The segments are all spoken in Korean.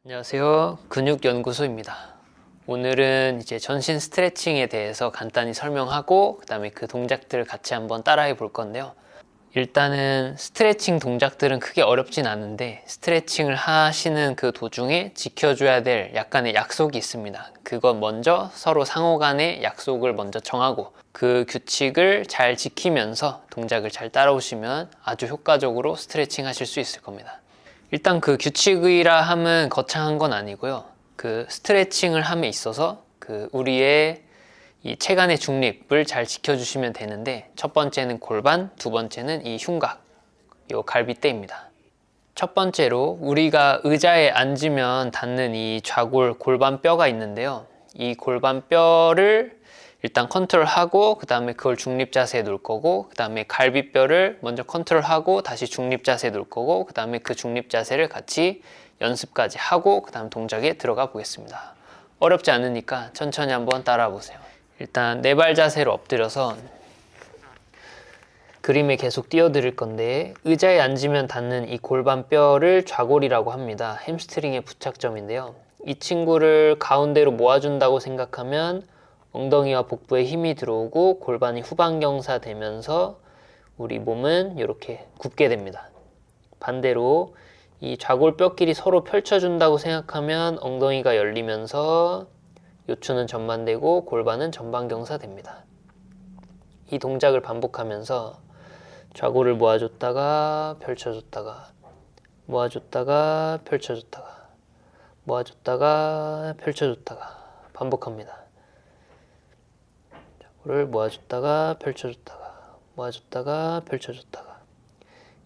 안녕하세요. 근육연구소입니다. 오늘은 이제 전신 스트레칭에 대해서 간단히 설명하고 그다음에 그 동작들을 같이 한번 따라해 볼 건데요. 일단은 스트레칭 동작들은 크게 어렵진 않은데 스트레칭을 하시는 그 도중에 지켜줘야 될 약간의 약속이 있습니다. 그건 먼저 서로 상호 간의 약속을 먼저 정하고 그 규칙을 잘 지키면서 동작을 잘 따라오시면 아주 효과적으로 스트레칭 하실 수 있을 겁니다. 일단 그 규칙이라 함은 거창한 건 아니고요. 그 스트레칭을 함에 있어서 그 우리의 이 체간의 중립을 잘 지켜주시면 되는데, 첫 번째는 골반, 두 번째는 이 흉곽, 요 갈비대입니다. 첫 번째로 우리가 의자에 앉으면 닿는 이 좌골 골반뼈가 있는데요. 이 골반뼈를 일단 컨트롤하고 그 다음에 그걸 중립 자세에 놓을 거고, 그 다음에 갈비뼈를 먼저 컨트롤하고 다시 중립 자세에 놓을 거고, 그 다음에 그 중립 자세를 같이 연습까지 하고 그 다음 동작에 들어가 보겠습니다. 어렵지 않으니까 천천히 한번 따라와 보세요. 일단 네 발 자세로 엎드려서 그림에 계속 띄워드릴 건데, 의자에 앉으면 닿는 이 골반뼈를 좌골이라고 합니다. 햄스트링의 부착점인데요. 이 친구를 가운데로 모아준다고 생각하면 엉덩이와 복부에 힘이 들어오고 골반이 후방경사 되면서 우리 몸은 이렇게 굽게 됩니다. 반대로 이 좌골뼈끼리 서로 펼쳐준다고 생각하면 엉덩이가 열리면서 요추는 전만되고 골반은 전방경사 됩니다. 이 동작을 반복하면서 좌골을 모아줬다가 펼쳐줬다가 모아줬다가 펼쳐줬다가 모아줬다가 펼쳐줬다가 반복합니다. 좌골을 모아줬다가 펼쳐줬다가 모아줬다가 펼쳐줬다가.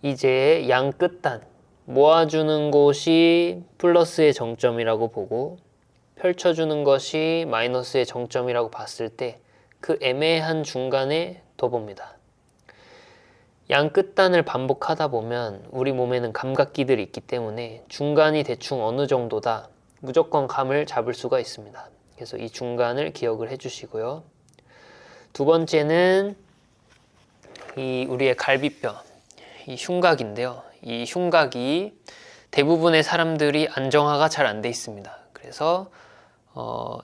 이제 양 끝단 모아주는 곳이 플러스의 정점이라고 보고 펼쳐주는 것이 마이너스의 정점이라고 봤을 때 그 애매한 중간에 둬봅니다. 양 끝단을 반복하다 보면 우리 몸에는 감각기들이 있기 때문에 중간이 대충 어느 정도다 무조건 감을 잡을 수가 있습니다. 그래서 이 중간을 기억을 해주시고요. 두 번째는 이 우리의 갈비뼈, 이 흉곽인데요. 이 흉곽이 대부분의 사람들이 안정화가 잘 안 돼 있습니다. 그래서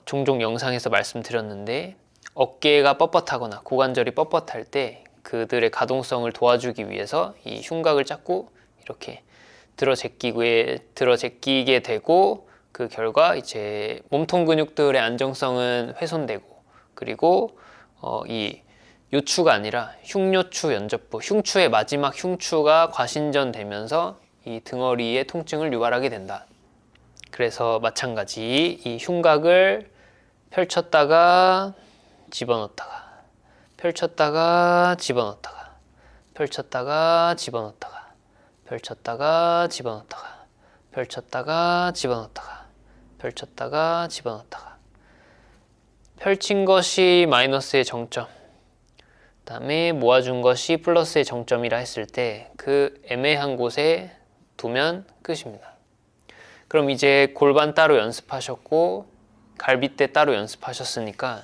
종종 영상에서 말씀드렸는데, 어깨가 뻣뻣하거나 고관절이 뻣뻣할 때 그들의 가동성을 도와주기 위해서 이 흉곽을 자꾸 이렇게 들어제끼게 되고, 그 결과 이제 몸통 근육들의 안정성은 훼손되고, 그리고 이 요추가 아니라 흉요추 연접부, 흉추의 마지막 흉추가 과신전되면서 이 등허리의 통증을 유발하게 된다. 그래서 마찬가지 이 흉곽을 펼쳤다가 집어넣었다가 펼쳤다가 집어넣었다가 펼쳤다가 집어넣었다가 펼쳤다가 집어넣었다가 펼쳤다가 집어넣었다가 펼쳤다가 집어넣었다가. 펼친 것이 마이너스의 정점, 그 다음에 모아준 것이 플러스의 정점이라 했을 때 그 애매한 곳에 두면 끝입니다. 그럼 이제 골반 따로 연습하셨고 갈비대 따로 연습하셨으니까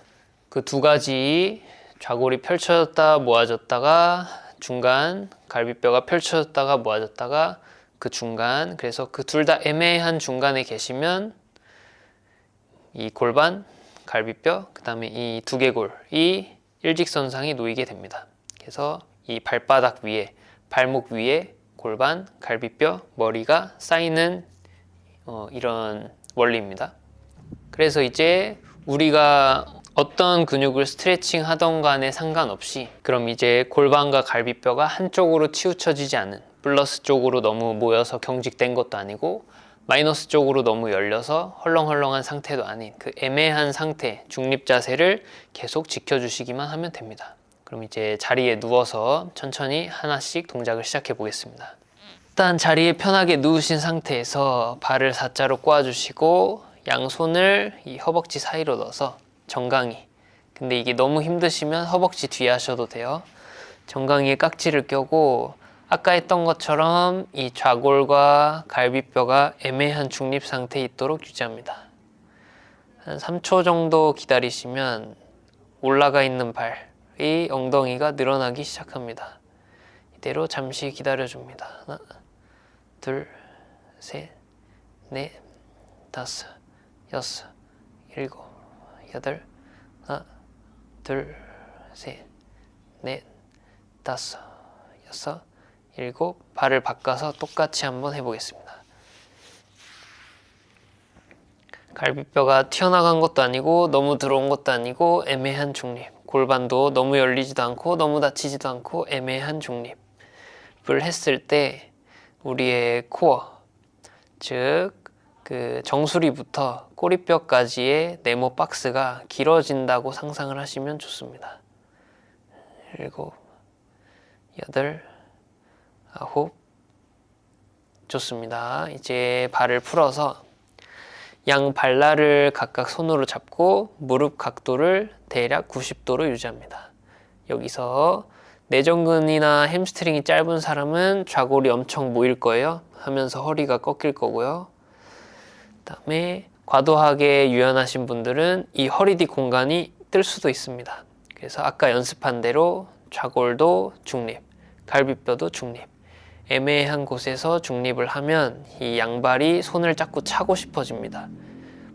그 두 가지, 좌골이 펼쳐졌다 모아졌다가 중간, 갈비뼈가 펼쳐졌다가 모아졌다가 그 중간, 그래서 그 둘 다 애매한 중간에 계시면 이 골반, 갈비뼈, 그 다음에 이 두개골이 일직선상에 놓이게 됩니다. 그래서 이 발바닥 위에, 발목 위에 골반, 갈비뼈, 머리가 쌓이는 이런 원리입니다. 그래서 이제 우리가 어떤 근육을 스트레칭 하던 간에 상관없이, 그럼 이제 골반과 갈비뼈가 한쪽으로 치우쳐지지 않은, 플러스 쪽으로 너무 모여서 경직된 것도 아니고 마이너스 쪽으로 너무 열려서 헐렁헐렁한 상태도 아닌 그 애매한 상태, 중립 자세를 계속 지켜주시기만 하면 됩니다. 그럼 이제 자리에 누워서 천천히 하나씩 동작을 시작해 보겠습니다. 일단 자리에 편하게 누우신 상태에서 발을 X자로 꼬아주시고 양손을 이 허벅지 사이로 넣어서 정강이, 근데 이게 너무 힘드시면 허벅지 뒤에 하셔도 돼요. 정강이에 깍지를 껴고 아까 했던 것처럼 이 좌골과 갈비뼈가 애매한 중립 상태에 있도록 유지합니다. 한 3초 정도 기다리시면 올라가 있는 발이 엉덩이가 늘어나기 시작합니다. 이대로 잠시 기다려줍니다. 하나, 둘, 셋, 넷, 다섯, 여섯, 일곱, 여덟, 하나, 둘, 셋, 넷, 다섯, 여섯, 일곱. 발을 바꿔서 똑같이 한번 해보겠습니다. 갈비뼈가 튀어나간 것도 아니고 너무 들어온 것도 아니고 애매한 중립. 골반도 너무 열리지도 않고 너무 닫히지도 않고 애매한 중립을 했을 때 우리의 코어, 즉 그 정수리부터 꼬리뼈까지의 네모 박스가 길어진다고 상상을 하시면 좋습니다. 일곱, 여덟, 아홉. 좋습니다. 이제 발을 풀어서 양 발날을 각각 손으로 잡고 무릎 각도를 대략 90도로 유지합니다. 여기서 내전근이나 햄스트링이 짧은 사람은 좌골이 엄청 모일 거예요. 하면서 허리가 꺾일 거고요. 그다음에 과도하게 유연하신 분들은 이 허리 뒤 공간이 뜰 수도 있습니다. 그래서 아까 연습한 대로 좌골도 중립, 갈비뼈도 중립, 애매한 곳에서 중립을 하면 이 양발이 손을 자꾸 차고 싶어집니다.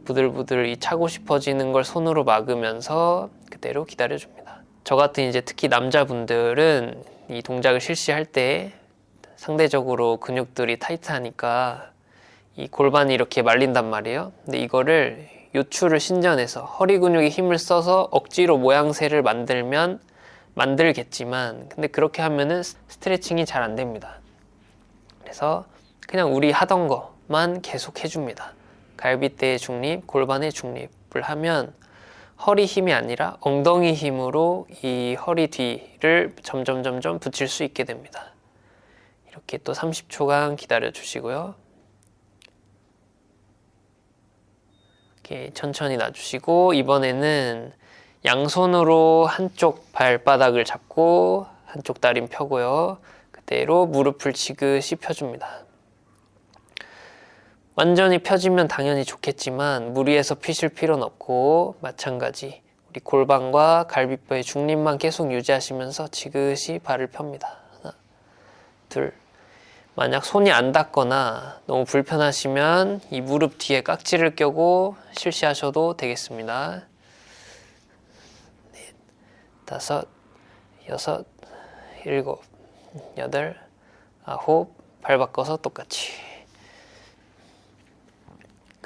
부들부들 이 차고 싶어지는 걸 손으로 막으면서 그대로 기다려줍니다. 저 같은 이제 특히 남자분들은 이 동작을 실시할 때 상대적으로 근육들이 타이트하니까 이 골반이 이렇게 말린단 말이에요. 근데 이거를 요추를 신전해서 허리 근육에 힘을 써서 억지로 모양새를 만들겠지만 근데 그렇게 하면은 스트레칭이 잘 안 됩니다. 그래서 그냥 우리 하던 것만 계속 해줍니다. 갈비뼈의 중립, 골반의 중립을 하면 허리 힘이 아니라 엉덩이 힘으로 이 허리 뒤를 점점 붙일 수 있게 됩니다. 이렇게 또 30초간 기다려 주시고요. 이렇게 천천히 놔주시고 이번에는 양손으로 한쪽 발바닥을 잡고 한쪽 다리 펴고요. 그대로 무릎을 지그시 펴줍니다. 완전히 펴지면 당연히 좋겠지만 무리해서 피실 필요는 없고 마찬가지 우리 골반과 갈비뼈의 중립만 계속 유지하시면서 지그시 발을 펴니다. 하나, 둘. 만약 손이 안 닿거나 너무 불편하시면 이 무릎 뒤에 깍지를 껴고 실시하셔도 되겠습니다. 넷, 다섯, 여섯, 일곱, 여덟, 아홉. 발 바꿔서 똑같이.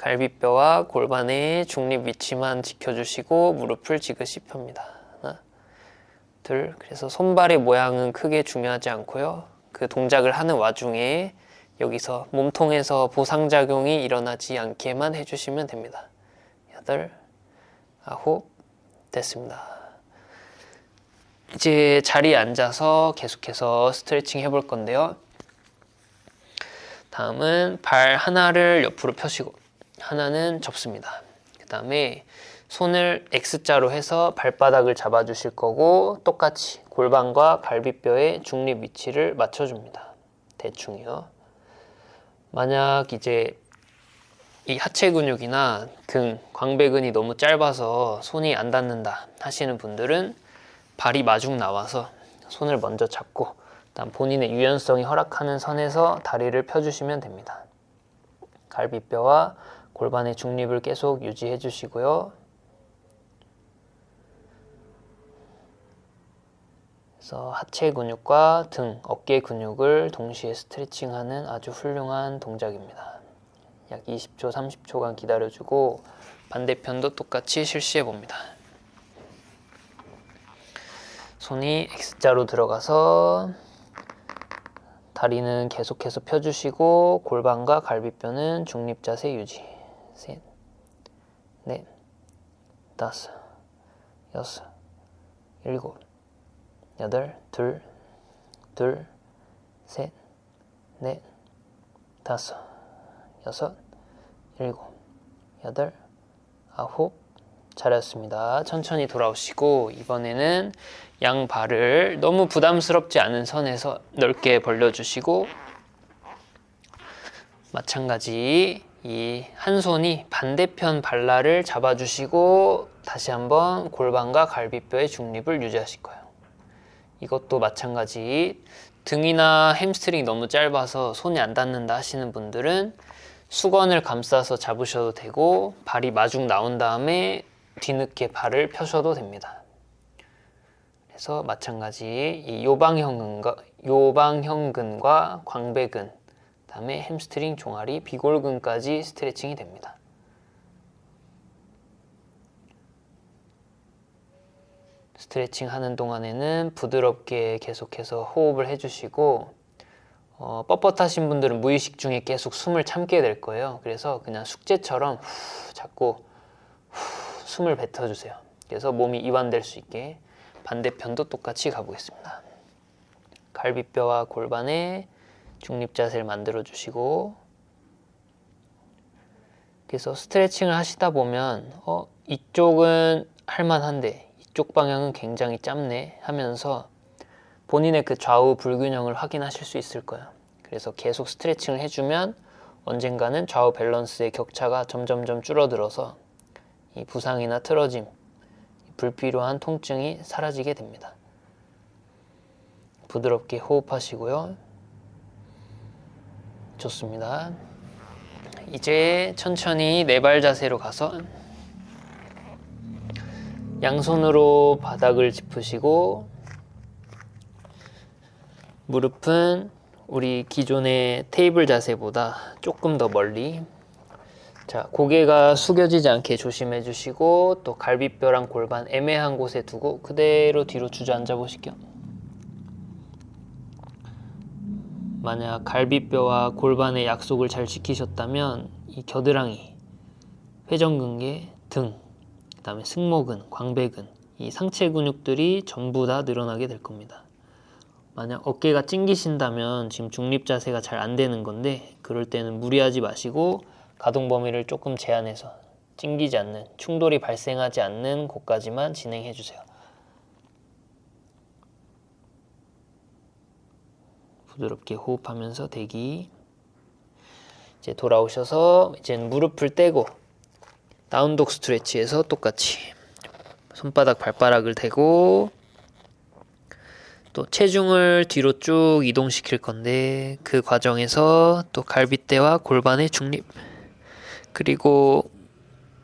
갈비뼈와 골반의 중립 위치만 지켜주시고 무릎을 지그시 펴니다. 하나, 둘. 그래서 손발의 모양은 크게 중요하지 않고요. 그 동작을 하는 와중에 여기서 몸통에서 보상작용이 일어나지 않게만 해주시면 됩니다. 여덟, 아홉. 됐습니다. 이제 자리에 앉아서 계속해서 스트레칭 해볼 건데요. 다음은 발 하나를 옆으로 펴시고 하나는 접습니다. 그 다음에 손을 X자로 해서 발바닥을 잡아주실 거고 똑같이 골반과 갈비뼈의 중립 위치를 맞춰줍니다. 대충이요. 만약 이제 이 하체 근육이나 등, 광배근이 너무 짧아서 손이 안 닿는다 하시는 분들은 발이 마중 나와서 손을 먼저 잡고 그다음 본인의 유연성이 허락하는 선에서 다리를 펴주시면 됩니다. 갈비뼈와 골반의 중립을 계속 유지해 주시고요. 그래서 하체 근육과 등, 어깨 근육을 동시에 스트레칭하는 아주 훌륭한 동작입니다. 약 20초, 30초간 기다려주고 반대편도 똑같이 실시해 봅니다. 손이 X자로 들어가서 다리는 계속해서 펴주시고 골반과 갈비뼈는 중립 자세 유지. 셋, 넷, 다섯, 여섯, 일곱, 여덟, 둘, 셋, 넷, 다섯, 여섯, 일곱, 여덟, 아홉. 잘했습니다. 천천히 돌아오시고 이번에는 양 발을 너무 부담스럽지 않은 선에서 넓게 벌려주시고 마찬가지 이 한 손이 반대편 발날을 잡아주시고 다시 한번 골반과 갈비뼈의 중립을 유지하실 거예요. 이것도 마찬가지 등이나 햄스트링이 너무 짧아서 손이 안 닿는다 하시는 분들은 수건을 감싸서 잡으셔도 되고 발이 마중 나온 다음에 뒤늦게 발을 펴셔도 됩니다. 그래서 마찬가지 이 요방형근과 광배근, 그다음에 햄스트링, 종아리, 비골근까지 스트레칭이 됩니다. 스트레칭 하는 동안에는 부드럽게 계속해서 호흡을 해주시고 뻣뻣하신 분들은 무의식 중에 계속 숨을 참게 될 거예요. 그래서 그냥 숙제처럼 자꾸 숨을 뱉어주세요. 그래서 몸이 이완될 수 있게 반대편도 똑같이 가보겠습니다. 갈비뼈와 골반에 중립자세를 만들어 주시고, 그래서 스트레칭을 하시다 보면 이쪽은 할만한데 이쪽 방향은 굉장히 짧네 하면서 본인의 그 좌우 불균형을 확인하실 수 있을 거예요. 그래서 계속 스트레칭을 해주면 언젠가는 좌우 밸런스의 격차가 점점점 줄어들어서 이 부상이나 틀어짐, 불필요한 통증이 사라지게 됩니다. 부드럽게 호흡하시고요. 좋습니다. 이제 천천히 네발 자세로 가서 양손으로 바닥을 짚으시고 무릎은 우리 기존의 테이블 자세보다 조금 더 멀리, 자, 고개가 숙여지지 않게 조심해 주시고 또 갈비뼈랑 골반 애매한 곳에 두고 그대로 뒤로 주저앉아 보실게요. 만약 갈비뼈와 골반의 약속을 잘 지키셨다면 이 겨드랑이, 회전근개, 등, 그 다음에 승모근, 광배근, 이 상체 근육들이 전부 다 늘어나게 될 겁니다. 만약 어깨가 찡기신다면 지금 중립 자세가 잘 안 되는 건데, 그럴 때는 무리하지 마시고 가동 범위를 조금 제한해서 찡기지 않는, 충돌이 발생하지 않는 곳까지만 진행해 주세요. 부드럽게 호흡하면서 대기. 이제 돌아오셔서 이제는 무릎을 떼고 다운독 스트레치에서 똑같이 손바닥 발바닥을 대고 또 체중을 뒤로 쭉 이동시킬 건데, 그 과정에서 또 갈비뼈와 골반의 중립, 그리고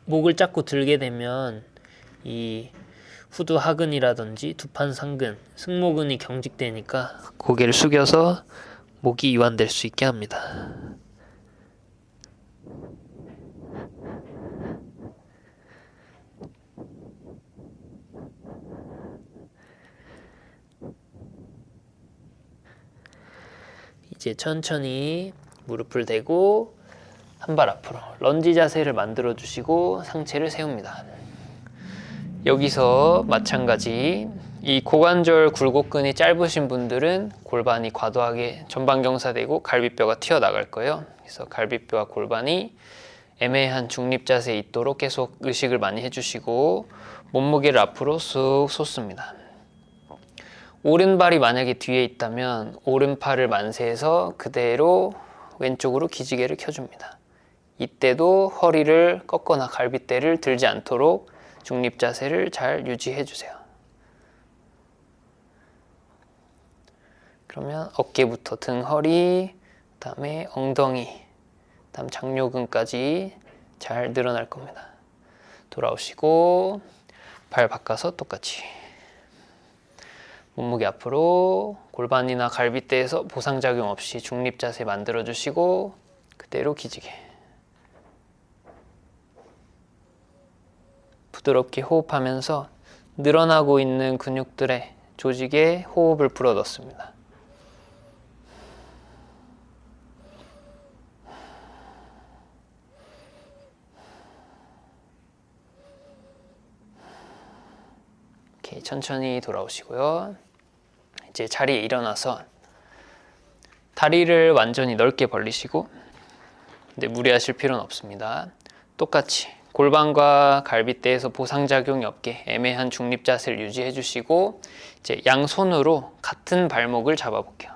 목을 자꾸 들게 되면 이 후두 하근이라든지 두판 상근, 승모근이 경직되니까 고개를 숙여서 목이 이완될 수 있게 합니다. 이제 천천히 무릎을 대고 한 발 앞으로 런지 자세를 만들어 주시고 상체를 세웁니다. 여기서 마찬가지 이 고관절 굴곡근이 짧으신 분들은 골반이 과도하게 전방경사되고 갈비뼈가 튀어나갈 거예요. 그래서 갈비뼈와 골반이 애매한 중립 자세에 있도록 계속 의식을 많이 해주시고 몸무게를 앞으로 쑥 솟습니다. 오른발이 만약에 뒤에 있다면 오른팔을 만세해서 그대로 왼쪽으로 기지개를 켜줍니다. 이때도 허리를 꺾거나 갈비대를 들지 않도록 중립 자세를 잘 유지해 주세요. 그러면 어깨부터 등, 허리, 그다음에 엉덩이, 그다음 장요근까지 잘 늘어날 겁니다. 돌아오시고 발 바꿔서 똑같이 몸무게 앞으로 골반이나 갈비대에서 보상작용 없이 중립 자세 만들어 주시고 그대로 기지개. 부드럽게 호흡하면서 늘어나고 있는 근육들의 조직에 호흡을 불어 넣습니다. 이렇게 천천히 돌아오시고요. 이제 자리에 일어나서 다리를 완전히 넓게 벌리시고, 근데 무리하실 필요는 없습니다. 똑같이 골반과 갈비대에서 보상작용이 없게 애매한 중립 자세를 유지해 주시고 이제 양손으로 같은 발목을 잡아 볼게요.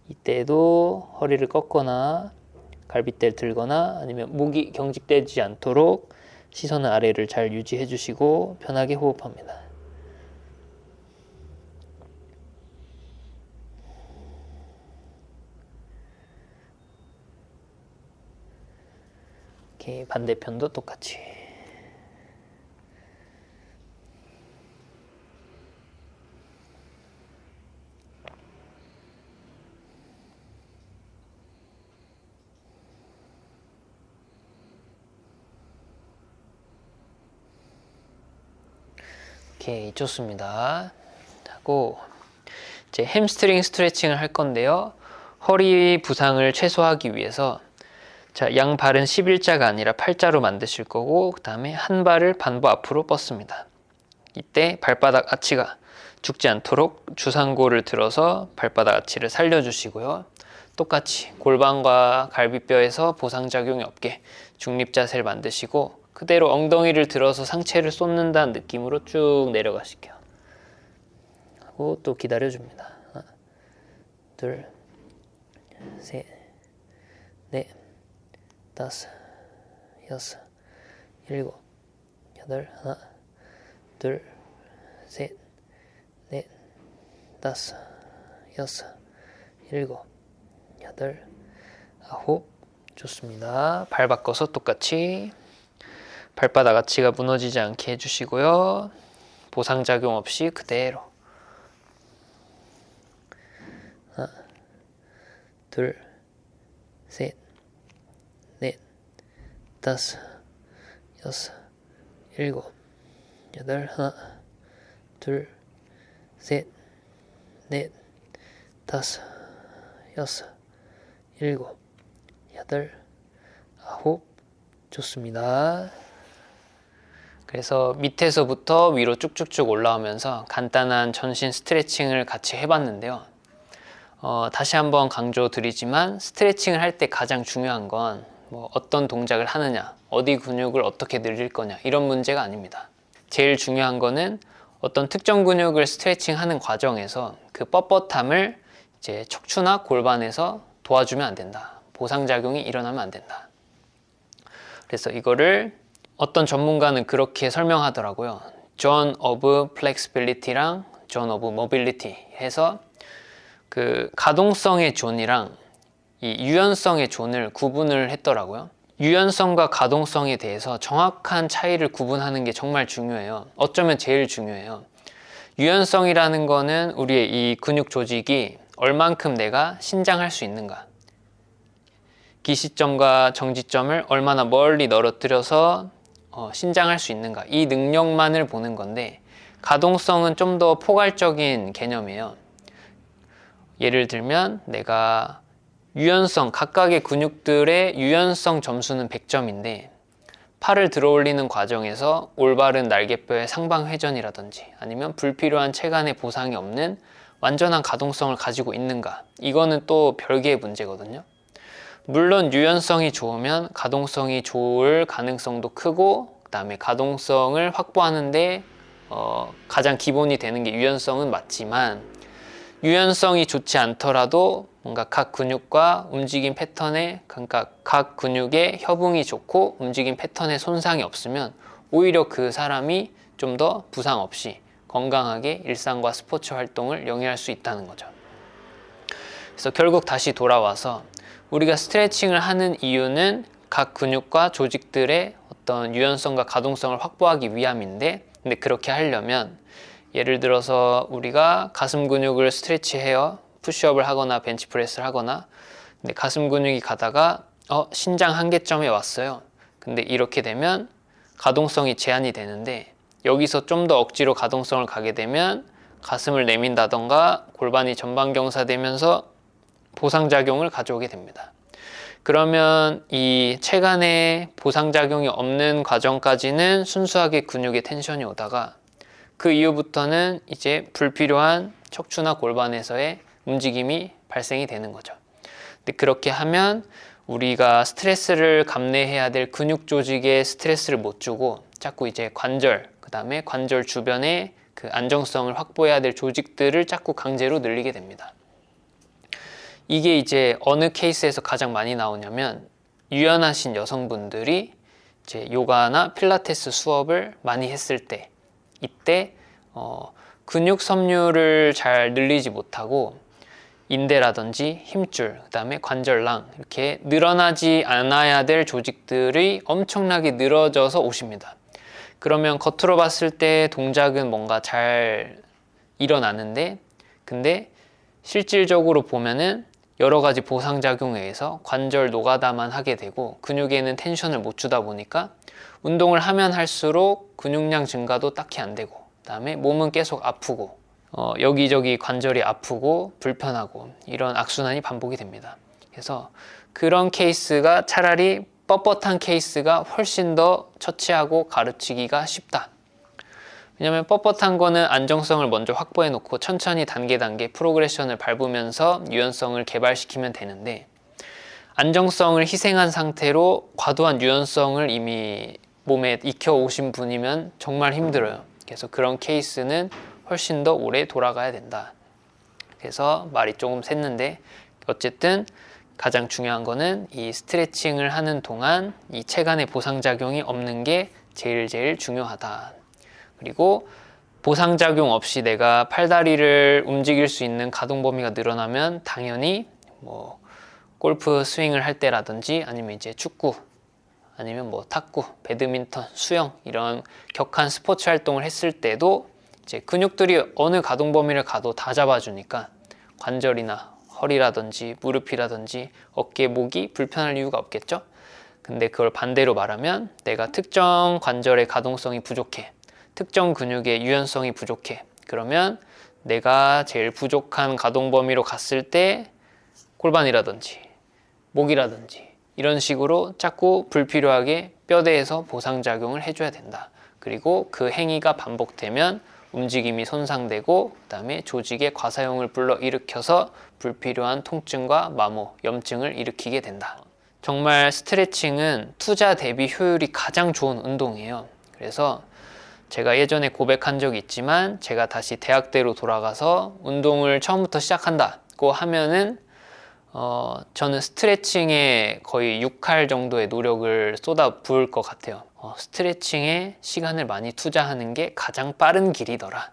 이때도 허리를 꺾거나 갈비대를 들거나 아니면 목이 경직되지 않도록 시선은 아래를 잘 유지해 주시고 편하게 호흡합니다. 오케이, 반대편도 똑같이. 오케이, 좋습니다. 하고 이제 햄스트링 스트레칭을 할 건데요. 허리 부상을 최소화하기 위해서 자, 양발은 11자가 아니라 8자로 만드실 거고, 그 다음에 한 발을 반부 앞으로 뻗습니다. 이때 발바닥 아치가 죽지 않도록 주상골을 들어서 발바닥 아치를 살려주시고요. 똑같이 골반과 갈비뼈에서 보상작용이 없게 중립자세를 만드시고, 그대로 엉덩이를 들어서 상체를 쏟는다는 느낌으로 쭉 내려가실게요. 하고 또 기다려줍니다. 하나, 둘, 셋, 넷, 다섯, 여섯, 일곱, 여덟, 하나, 둘, 셋, 넷, 다섯, 여섯, 일곱, 여덟, 아홉. 좋습니다. 발 바꿔서 똑같이 발바닥 아치가 무너지지 않게 해주시고요. 보상작용 없이 그대로. 하나, 둘, 셋, 넷, 다섯, 여섯, 일곱, 여덟, 하나, 둘, 셋, 넷, 다섯, 여섯, 일곱, 여덟, 아홉. 좋습니다. 그래서 밑에서부터 위로 쭉쭉쭉 올라오면서 간단한 전신 스트레칭을 같이 해봤는데요. 다시 한번 강조드리지만 스트레칭을 할 때 가장 중요한 건 뭐 어떤 동작을 하느냐, 어디 근육을 어떻게 늘릴 거냐, 이런 문제가 아닙니다. 제일 중요한 거는 어떤 특정 근육을 스트레칭하는 과정에서 그 뻣뻣함을 이제 척추나 골반에서 도와주면 안 된다. 보상작용이 일어나면 안 된다. 그래서 이거를 어떤 전문가는 그렇게 설명하더라고요. Zone of Flexibility랑 Zone of Mobility 해서 그 가동성의 존이랑 이 유연성의 존을 구분을 했더라고요. 유연성과 가동성에 대해서 정확한 차이를 구분하는 게 정말 중요해요. 어쩌면 제일 중요해요. 유연성이라는 거는 우리의 이 근육 조직이 얼만큼 내가 신장할 수 있는가, 기시점과 정지점을 얼마나 멀리 떨어뜨려서 신장할 수 있는가, 이 능력만을 보는 건데, 가동성은 좀 더 포괄적인 개념이에요. 예를 들면 내가 유연성, 각각의 근육들의 유연성 점수는 100점인데 팔을 들어 올리는 과정에서 올바른 날개뼈의 상방 회전이라든지 아니면 불필요한 체간의 보상이 없는 완전한 가동성을 가지고 있는가, 이거는 또 별개의 문제거든요. 물론 유연성이 좋으면 가동성이 좋을 가능성도 크고, 그 다음에 가동성을 확보하는데 가장 기본이 되는 게 유연성은 맞지만, 유연성이 좋지 않더라도 뭔가 각 근육과 움직임 패턴에, 그러니까 각 근육의 협응이 좋고 움직임 패턴에 손상이 없으면 오히려 그 사람이 좀 더 부상 없이 건강하게 일상과 스포츠 활동을 영위할 수 있다는 거죠. 그래서 결국 다시 돌아와서 우리가 스트레칭을 하는 이유는 각 근육과 조직들의 어떤 유연성과 가동성을 확보하기 위함인데, 근데 그렇게 하려면 예를 들어서 우리가 가슴 근육을 스트레치해요. 푸시업을 하거나 벤치프레스를 하거나, 근데 가슴 근육이 가다가 신장 한계점에 왔어요. 근데 이렇게 되면 가동성이 제한이 되는데, 여기서 좀 더 억지로 가동성을 가게 되면 가슴을 내민다던가 골반이 전방경사되면서 보상작용을 가져오게 됩니다. 그러면 이 체간에 보상작용이 없는 과정까지는 순수하게 근육에 텐션이 오다가, 그 이후부터는 이제 불필요한 척추나 골반에서의 움직임이 발생이 되는 거죠. 근데 그렇게 하면 우리가 스트레스를 감내해야 될 근육 조직에 스트레스를 못 주고 자꾸 이제 관절, 그 다음에 관절 주변에 그 안정성을 확보해야 될 조직들을 자꾸 강제로 늘리게 됩니다. 이게 이제 어느 케이스에서 가장 많이 나오냐면, 유연하신 여성분들이 이제 요가나 필라테스 수업을 많이 했을 때, 이때 근육 섬유를 잘 늘리지 못하고 인대라든지 힘줄, 그 다음에 관절낭 이렇게 늘어나지 않아야 될 조직들이 엄청나게 늘어져서 오십니다. 그러면 겉으로 봤을 때 동작은 뭔가 잘 일어나는데 근데 실질적으로 보면은 여러 가지 보상작용에 의해서 관절 노가다만 하게 되고 근육에는 텐션을 못 주다 보니까 운동을 하면 할수록 근육량 증가도 딱히 안 되고 그 다음에 몸은 계속 아프고 여기저기 관절이 아프고 불편하고 이런 악순환이 반복이 됩니다. 그래서 그런 케이스가 차라리 뻣뻣한 케이스가 훨씬 더 처치하고 가르치기가 쉽다. 왜냐면 뻣뻣한 거는 안정성을 먼저 확보해 놓고 천천히 단계 프로그레션을 밟으면서 유연성을 개발시키면 되는데 안정성을 희생한 상태로 과도한 유연성을 이미 몸에 익혀 오신 분이면 정말 힘들어요. 그래서 그런 케이스는 훨씬 더 오래 돌아가야 된다. 그래서 말이 조금 샜는데 어쨌든 가장 중요한 거는 이 스트레칭을 하는 동안 이 체간의 보상작용이 없는 게 제일 중요하다. 그리고 보상작용 없이 내가 팔다리를 움직일 수 있는 가동 범위가 늘어나면 당연히 뭐 골프 스윙을 할 때라든지 아니면 이제 축구 아니면 뭐 탁구, 배드민턴, 수영 이런 격한 스포츠 활동을 했을 때도 이제 근육들이 어느 가동 범위를 가도 다 잡아주니까 관절이나 허리라든지 무릎이라든지 어깨, 목이 불편할 이유가 없겠죠? 근데 그걸 반대로 말하면 내가 특정 관절의 가동성이 부족해. 특정 근육의 유연성이 부족해. 그러면 내가 제일 부족한 가동 범위로 갔을 때 골반이라든지 목이라든지 이런 식으로 자꾸 불필요하게 뼈대에서 보상작용을 해줘야 된다. 그리고 그 행위가 반복되면 움직임이 손상되고 그 다음에 조직의 과사용을 불러일으켜서 불필요한 통증과 마모, 염증을 일으키게 된다. 정말 스트레칭은 투자 대비 효율이 가장 좋은 운동이에요. 그래서 제가 예전에 고백한 적이 있지만 제가 다시 대학대로 돌아가서 운동을 처음부터 시작한다고 하면은 저는 스트레칭에 거의 6할 정도의 노력을 쏟아 부을 것 같아요. 스트레칭에 시간을 많이 투자하는 게 가장 빠른 길이더라.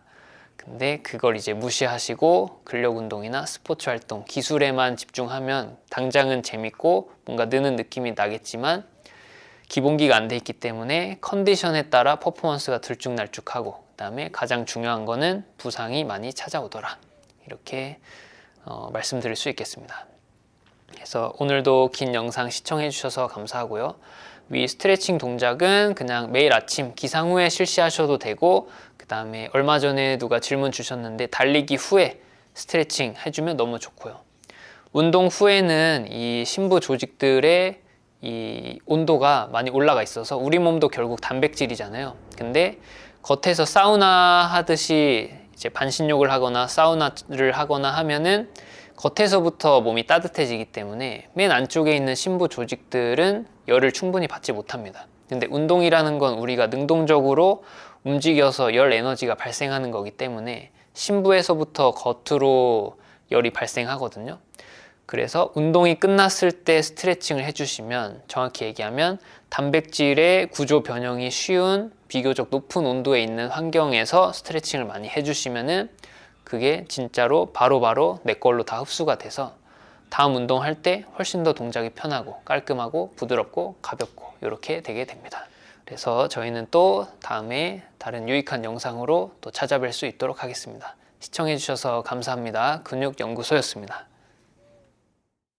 근데 그걸 이제 무시하시고 근력 운동이나 스포츠 활동, 기술에만 집중하면 당장은 재밌고 뭔가 느는 느낌이 나겠지만 기본기가 안 돼 있기 때문에 컨디션에 따라 퍼포먼스가 들쭉날쭉하고 그 다음에 가장 중요한 거는 부상이 많이 찾아오더라. 이렇게 말씀드릴 수 있겠습니다. 그래서 오늘도 긴 영상 시청해 주셔서 감사하고요. 위 스트레칭 동작은 그냥 매일 아침 기상 후에 실시하셔도 되고 그 다음에 얼마 전에 누가 질문 주셨는데 달리기 후에 스트레칭 해주면 너무 좋고요. 운동 후에는 이 심부 조직들의 이 온도가 많이 올라가 있어서 우리 몸도 결국 단백질이잖아요. 근데 겉에서 사우나 하듯이 이제 반신욕을 하거나 사우나를 하거나 하면은 겉에서부터 몸이 따뜻해지기 때문에 맨 안쪽에 있는 심부 조직들은 열을 충분히 받지 못합니다. 근데 운동이라는 건 우리가 능동적으로 움직여서 열 에너지가 발생하는 거기 때문에 심부에서부터 겉으로 열이 발생하거든요. 그래서 운동이 끝났을 때 스트레칭을 해주시면 정확히 얘기하면 단백질의 구조 변형이 쉬운 비교적 높은 온도에 있는 환경에서 스트레칭을 많이 해주시면은 그게 진짜로 바로바로 내 걸로 다 흡수가 돼서 다음 운동할 때 훨씬 더 동작이 편하고 깔끔하고 부드럽고 가볍고 이렇게 되게 됩니다. 그래서 저희는 또 다음에 다른 유익한 영상으로 또 찾아뵐 수 있도록 하겠습니다. 시청해 주셔서 감사합니다. 근육연구소였습니다.